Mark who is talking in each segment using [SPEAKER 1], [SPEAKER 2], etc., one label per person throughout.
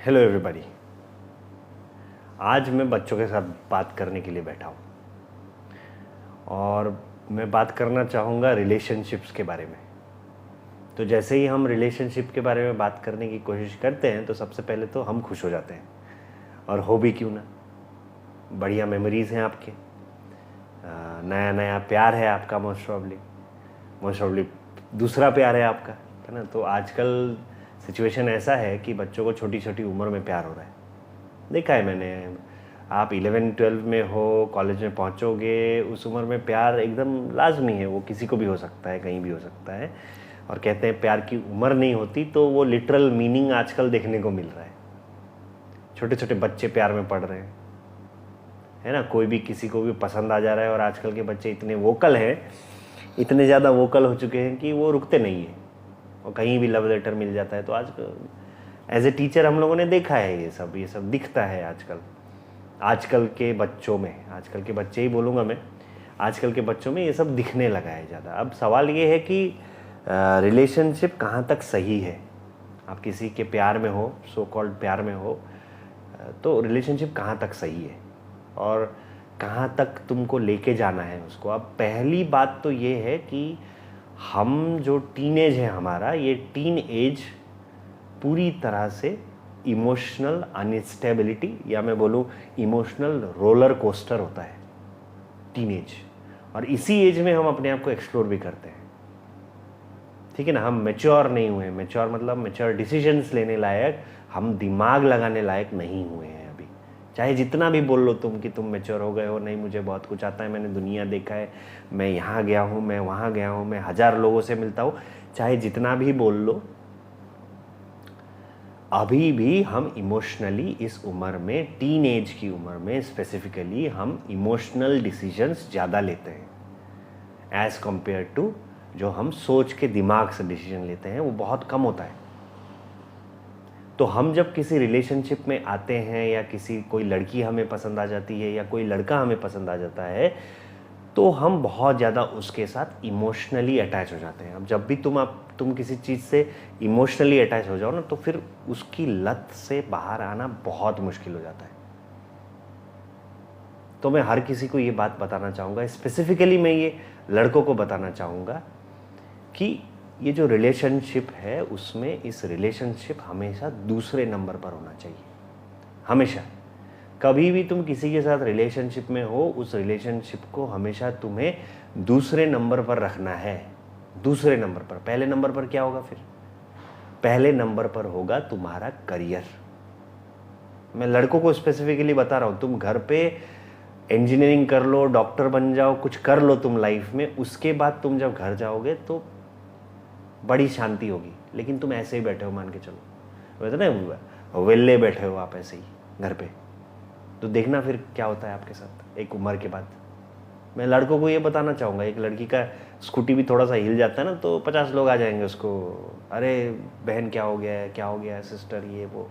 [SPEAKER 1] Hello everybody. आज मैं बच्चों के साथ बात करने के लिए बैठा हूँ और मैं बात करना चाहूँगा रिलेशनशिप्स के बारे में। तो जैसे ही हम रिलेशनशिप के बारे में बात करने की कोशिश करते हैं तो सबसे पहले तो हम खुश हो जाते हैं, और हो भी क्यों ना। बढ़िया मेमोरीज़ हैं आपके, नया नया प्यार है आपका, मोस्ट प्रॉब्ली दूसरा प्यार है आपका, है ना। तो आजकल सिचुएशन ऐसा है कि बच्चों को छोटी छोटी उम्र में प्यार हो रहा है। देखा है मैंने, आप 11-12 में हो, कॉलेज में पहुंचोगे, उस उम्र में प्यार एकदम लाजमी है। वो किसी को भी हो सकता है, कहीं भी हो सकता है। और कहते हैं प्यार की उम्र नहीं होती, तो वो लिटरल मीनिंग आजकल देखने को मिल रहा है। छोटे छोटे बच्चे प्यार में पड़ रहे हैं, है ना। कोई भी किसी को भी पसंद आ जा रहा है। और आजकल के बच्चे इतने वोकल हैं, इतने ज़्यादा वोकल हो चुके हैं कि वो रुकते नहीं हैं, और कहीं भी लव लेटर मिल जाता है। तो आज एज ए टीचर हम लोगों ने देखा है, ये सब दिखता है आजकल के बच्चों में। आजकल के बच्चे ही बोलूँगा मैं, आजकल के बच्चों में ये सब दिखने लगा है ज़्यादा। अब सवाल ये है कि रिलेशनशिप कहाँ तक सही है। आप किसी के प्यार में हो, सो कॉल्ड प्यार में हो, तो रिलेशनशिप कहाँ तक सही है और कहाँ तक तुमको लेके जाना है उसको। अब पहली बात तो ये है कि हम जो टीनेज है हमारा, ये टीन एज पूरी तरह से इमोशनल अनस्टेबिलिटी, या मैं बोलूँ इमोशनल रोलर कोस्टर होता है टीनेज। और इसी एज में हम अपने आप को एक्सप्लोर भी करते हैं, ठीक है ना। हम मैच्योर नहीं हुए, मैच्योर मतलब मैच्योर डिसीजंस लेने लायक, हम दिमाग लगाने लायक नहीं हुए हैं अभी। चाहे जितना भी बोल लो तुम कि तुम मैच्योर हो गए हो, नहीं मुझे बहुत कुछ आता है, मैंने दुनिया देखा है, मैं यहाँ गया हूँ, मैं वहाँ गया हूँ, मैं 1000 लोगों से मिलता हूँ, चाहे जितना भी बोल लो, अभी भी हम इमोशनली इस उम्र में, टीन एज की उम्र में स्पेसिफिकली, हम इमोशनल डिसीजंस ज़्यादा लेते हैं एज़ कम्पेयर टू जो हम सोच के दिमाग से डिसीजन लेते हैं, वो बहुत कम होता है। तो हम जब किसी रिलेशनशिप में आते हैं, या कोई लड़की हमें पसंद आ जाती है, या कोई लड़का हमें पसंद आ जाता है, तो हम बहुत ज़्यादा उसके साथ इमोशनली अटैच हो जाते हैं। अब जब भी तुम किसी चीज़ से इमोशनली अटैच हो जाओ ना, तो फिर उसकी लत से बाहर आना बहुत मुश्किल हो जाता है। तो मैं हर किसी को ये बात बताना चाहूँगा, स्पेसिफिकली मैं ये लड़कों को बताना चाहूँगा कि ये जो रिलेशनशिप है, उसमें इस रिलेशनशिप हमेशा दूसरे नंबर पर होना चाहिए। हमेशा, कभी भी तुम किसी के साथ रिलेशनशिप में हो, उस रिलेशनशिप को हमेशा तुम्हें दूसरे नंबर पर रखना है। दूसरे नंबर पर। पहले नंबर पर क्या होगा फिर? पहले नंबर पर होगा तुम्हारा करियर। मैं लड़कों को स्पेसिफिकली बता रहा हूँ, तुम घर पे इंजीनियरिंग कर लो, डॉक्टर बन जाओ, कुछ कर लो तुम लाइफ में, उसके बाद तुम जब घर जाओगे तो बड़ी शांति होगी। लेकिन तुम ऐसे ही बैठे हो, मान के चलो, वैसे ना वेले बैठे हो आप ऐसे ही घर पे, तो देखना फिर क्या होता है आपके साथ एक उम्र के बाद। मैं लड़कों को ये बताना चाहूँगा, एक लड़की का स्कूटी भी थोड़ा सा हिल जाता है ना, तो 50 लोग आ जाएंगे उसको, अरे बहन क्या हो गया है, क्या हो गया है सिस्टर, ये वो।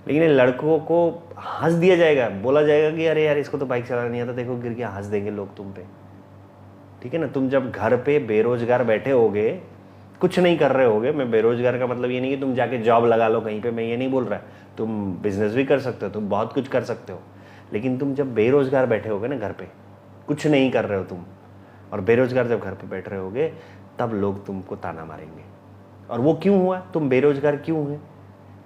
[SPEAKER 1] लेकिन लड़कों को हंस दिया जाएगा, बोला जाएगा कि अरे यार इसको तो बाइक चलाना नहीं आता, देखो गिर के हंस देंगे लोग तुम पे, ठीक है ना। तुम जब घर पे बेरोजगार बैठे होगे, कुछ नहीं कर रहे होगे, मैं बेरोजगार का मतलब ये नहीं कि तुम जाके जॉब लगा लो कहीं पे, मैं ये नहीं बोल रहा, तुम बिजनेस भी कर सकते हो, तुम बहुत कुछ कर सकते हो। लेकिन तुम जब बेरोजगार बैठे होगे ना घर पे, कुछ नहीं कर रहे हो तुम, और बेरोजगार जब घर पे बैठ रहे होगे, तब लोग तुमको ताना मारेंगे। और वो क्यों हुआ, तुम बेरोजगार क्यों हुए?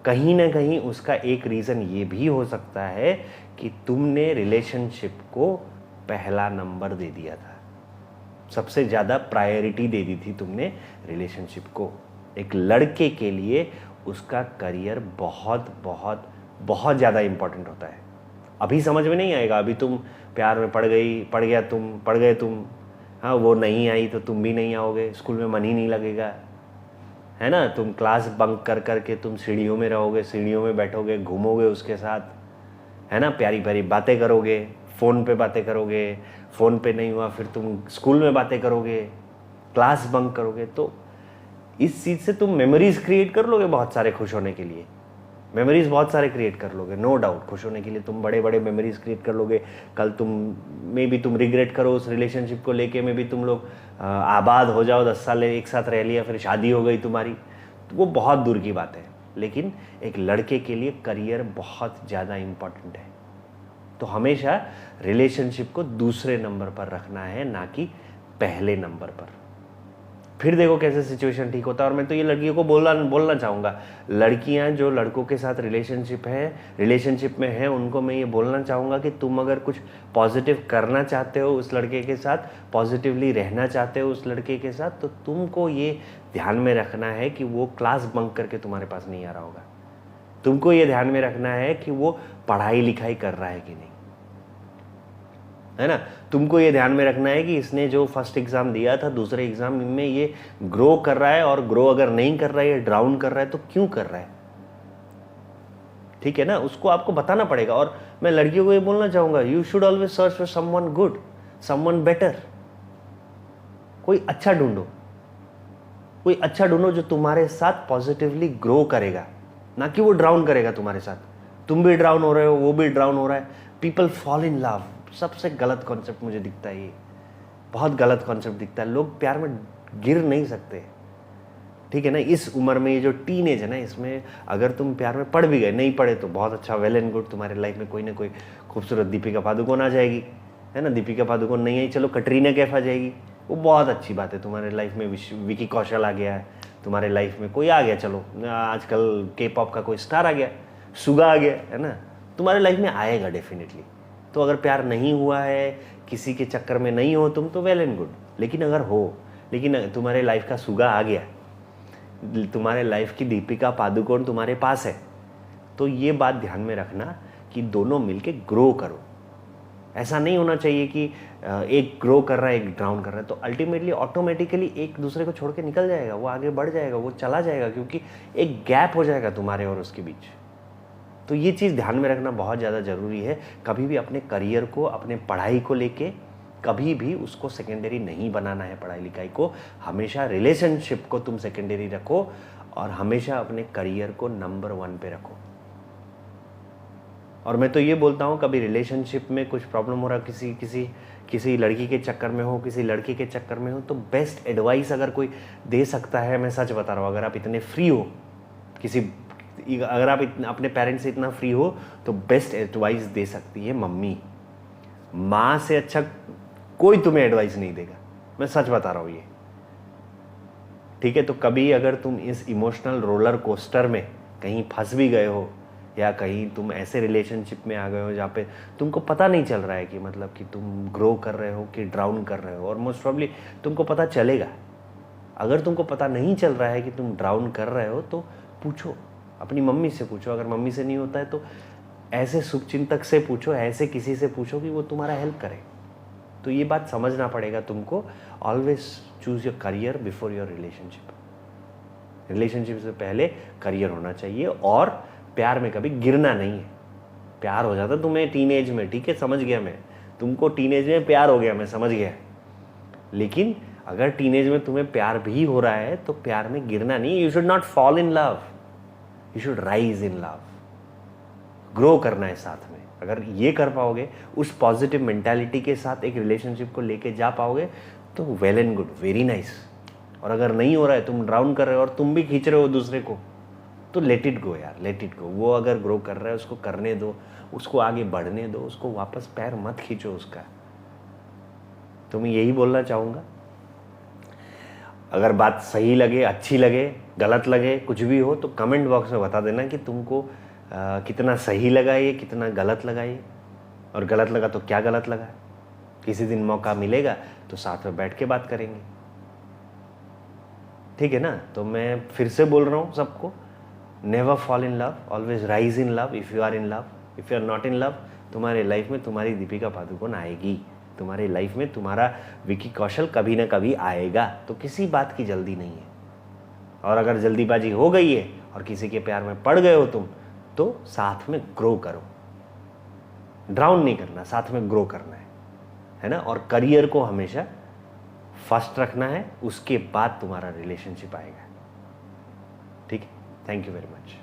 [SPEAKER 1] कहीं ना कहीं उसका एक रीज़न ये भी हो सकता है कि तुमने रिलेशनशिप को पहला नंबर दे दिया था, सबसे ज़्यादा प्रायोरिटी दे दी थी तुमने रिलेशनशिप को। एक लड़के के लिए उसका करियर बहुत बहुत बहुत ज़्यादा इम्पोर्टेंट होता है। अभी समझ में नहीं आएगा, अभी तुम प्यार में पड़ गए तुम, हाँ वो नहीं आई तो तुम भी नहीं आओगे, स्कूल में मन ही नहीं लगेगा, है ना। तुम क्लास बंक कर कर के तुम सीढ़ियों में रहोगे, सीढ़ियों में बैठोगे, घूमोगे उसके साथ, है ना, प्यारी प्यारी बातें करोगे, फ़ोन पे बातें करोगे, फ़ोन पे नहीं हुआ फिर तुम स्कूल में बातें करोगे, क्लास बंक करोगे। तो इस चीज़ से तुम मेमोरीज क्रिएट कर लोगे बहुत सारे, खुश होने के लिए मेमोरीज बहुत सारे क्रिएट कर लोगे, नो डाउट। खुश होने के लिए तुम बड़े बड़े मेमोरीज क्रिएट कर लोगे। कल तुम रिग्रेट करो उस रिलेशनशिप को लेके, में भी तुम लोग आबाद हो जाओ, 10 साल एक साथ रह लिया, फिर शादी हो गई तुम्हारी, तो वो बहुत दूर की बात है। लेकिन एक लड़के के लिए करियर बहुत ज़्यादा इम्पॉर्टेंट है। तो हमेशा रिलेशनशिप को दूसरे नंबर पर रखना है, ना कि पहले नंबर पर। फिर देखो कैसे सिचुएशन ठीक होता है। और मैं तो ये लड़कियों को बोलना चाहूँगा, लड़कियां जो लड़कों के साथ रिलेशनशिप में हैं, उनको मैं ये बोलना चाहूँगा कि तुम अगर कुछ पॉजिटिव करना चाहते हो उस लड़के के साथ, पॉजिटिवली रहना चाहते हो उस लड़के के साथ, तो तुमको ये ध्यान में रखना है कि वो क्लास बंक करके तुम्हारे पास नहीं आ रहा होगा। तुमको ये ध्यान में रखना है कि वो पढ़ाई लिखाई कर रहा है कि नहीं, है ना। तुमको ये ध्यान में रखना है कि इसने जो फर्स्ट एग्जाम दिया था, दूसरे एग्जाम में ये ग्रो कर रहा है, और ग्रो अगर नहीं कर रहा है, ये डाउन कर रहा है, तो क्यों कर रहा है, ठीक है ना। उसको आपको बताना पड़ेगा। और मैं लड़कियों को ये बोलना चाहूंगा, you should always search for someone good, someone better. कोई अच्छा ढूंढो, कोई अच्छा ढूंढो जो तुम्हारे साथ पॉजिटिवली ग्रो करेगा, ना कि वो ड्राउन करेगा तुम्हारे साथ। तुम भी ड्राउन हो रहे हो, वो भी ड्राउन हो रहा है, पीपल फॉल इन लव। सबसे गलत कॉन्सेप्ट मुझे दिखता है, ये बहुत गलत कॉन्सेप्ट दिखता है। लोग प्यार में गिर नहीं सकते, ठीक है ना। इस उम्र में ये जो टीनेज है ना, इसमें अगर तुम प्यार में पड़ भी गए, नहीं पड़े तो बहुत अच्छा, वेल एंड गुड। तुम्हारे लाइफ में कोई ना कोई खूबसूरत दीपिका पादुकोण आ जाएगी, है ना। दीपिका पादुकोण नहीं आई, चलो कटरीना कैफ आ जाएगी, वो बहुत अच्छी बात है। तुम्हारे लाइफ में विकी कौशल आ गया है, तुम्हारे लाइफ में कोई आ गया, चलो आजकल के पॉप का कोई स्टार आ गया, सुगा आ गया, है ना। तुम्हारे लाइफ में आएगा डेफिनेटली। तो अगर प्यार नहीं हुआ है, किसी के चक्कर में नहीं हो तुम, तो वेल एंड गुड। लेकिन अगर हो, लेकिन तुम्हारे लाइफ का सुगा आ गया, तुम्हारे लाइफ की दीपिका पादुकोण तुम्हारे पास है, तो ये बात ध्यान में रखना कि दोनों मिलके ग्रो करो। ऐसा नहीं होना चाहिए कि एक ग्रो कर रहा है, एक डाउन कर रहा है, तो अल्टीमेटली ऑटोमेटिकली एक दूसरे को छोड़ के निकल जाएगा, वो आगे बढ़ जाएगा, वो चला जाएगा, क्योंकि एक गैप हो जाएगा तुम्हारे और उसके बीच। तो ये चीज़ ध्यान में रखना बहुत ज़्यादा ज़रूरी है। कभी भी अपने करियर को, अपने पढ़ाई को लेके कभी भी उसको सेकेंडरी नहीं बनाना है। पढ़ाई लिखाई को हमेशा, रिलेशनशिप को तुम सेकेंडरी रखो, और हमेशा अपने करियर को नंबर 1 पे रखो। और मैं तो ये बोलता हूँ, कभी रिलेशनशिप में कुछ प्रॉब्लम हो रहा, किसी लड़की के चक्कर में हो, किसी लड़के के चक्कर में हो, तो बेस्ट एडवाइस अगर कोई दे सकता है, मैं सच बता रहा हूँ, अगर आप इतने फ्री हो, अगर आप अपने पेरेंट्स से इतना फ्री हो, तो बेस्ट एडवाइस दे सकती है मम्मी। माँ से अच्छा कोई तुम्हें एडवाइस नहीं देगा, मैं सच बता रहा हूँ ये, ठीक है। तो कभी अगर तुम इस इमोशनल रोलर कोस्टर में कहीं फंस भी गए हो, या कहीं तुम ऐसे रिलेशनशिप में आ गए हो जहाँ पे तुमको पता नहीं चल रहा है कि मतलब कि तुम ग्रो कर रहे हो कि डाउन कर रहे हो, और मोस्ट प्रॉब्ली तुमको पता चलेगा। अगर तुमको पता नहीं चल रहा है कि तुम डाउन कर रहे हो, तो पूछो, अपनी मम्मी से पूछो। अगर मम्मी से नहीं होता है तो ऐसे शुभचिंतक से पूछो, ऐसे किसी से पूछो कि वो तुम्हारा हेल्प करे। तो ये बात समझना पड़ेगा तुमको। Always choose your career before your relationship. Relationship से पहले करियर होना चाहिए, और प्यार में कभी गिरना नहीं है। प्यार हो जाता तुम्हें टीनेज में, ठीक है, समझ गया मैं, तुमको टीनेज में प्यार हो गया, मैं समझ गया। लेकिन अगर टीनेज में तुम्हें प्यार भी हो रहा है, तो प्यार में गिरना नहीं। You should not fall in love, you should rise in love. Grow करना है साथ में। अगर ये कर पाओगे, उस पॉजिटिव मेंटालिटी के साथ एक रिलेशनशिप को लेके जा पाओगे, तो well and good, very nice. और अगर नहीं हो रहा है, तुम डाउन कर रहे हो और तुम भी खींच रहे हो दूसरे को, तो लेट इट गो यार, लेट इट गो। वो अगर ग्रो कर रहा है, उसको करने दो, उसको आगे बढ़ने दो, उसको वापस पैर मत खींचो उसका। तो मैं यही बोलना चाहूँगा। अगर बात सही लगे, अच्छी लगे, गलत लगे, कुछ भी हो, तो कमेंट बॉक्स में बता देना कि तुमको कितना सही लगा ये, कितना गलत लगा ये, और गलत लगा तो क्या गलत लगा। किसी दिन मौका मिलेगा तो साथ में बैठ के बात करेंगे, ठीक है ना। तो मैं फिर से बोल रहा हूँ सबको, never fall in love, always rise in love. If you are in love, if you are not in love, तुम्हारे लाइफ में तुम्हारी दीपिका पादुकोण आएगी, तुम्हारी लाइफ में तुम्हारा विकी कौशल कभी ना कभी आएगा। तो किसी बात की जल्दी नहीं है। और अगर जल्दीबाजी हो गई है और किसी के प्यार में पड़ गए हो तुम, तो साथ में ग्रो करो। डाउन नहीं करना, साथ में ग्रो करना है ना। और करियर को हमेशा फर्स्ट रखना है, उसके बाद तुम्हारा रिलेशनशिप आएगा, ठीक है। Thank you very much.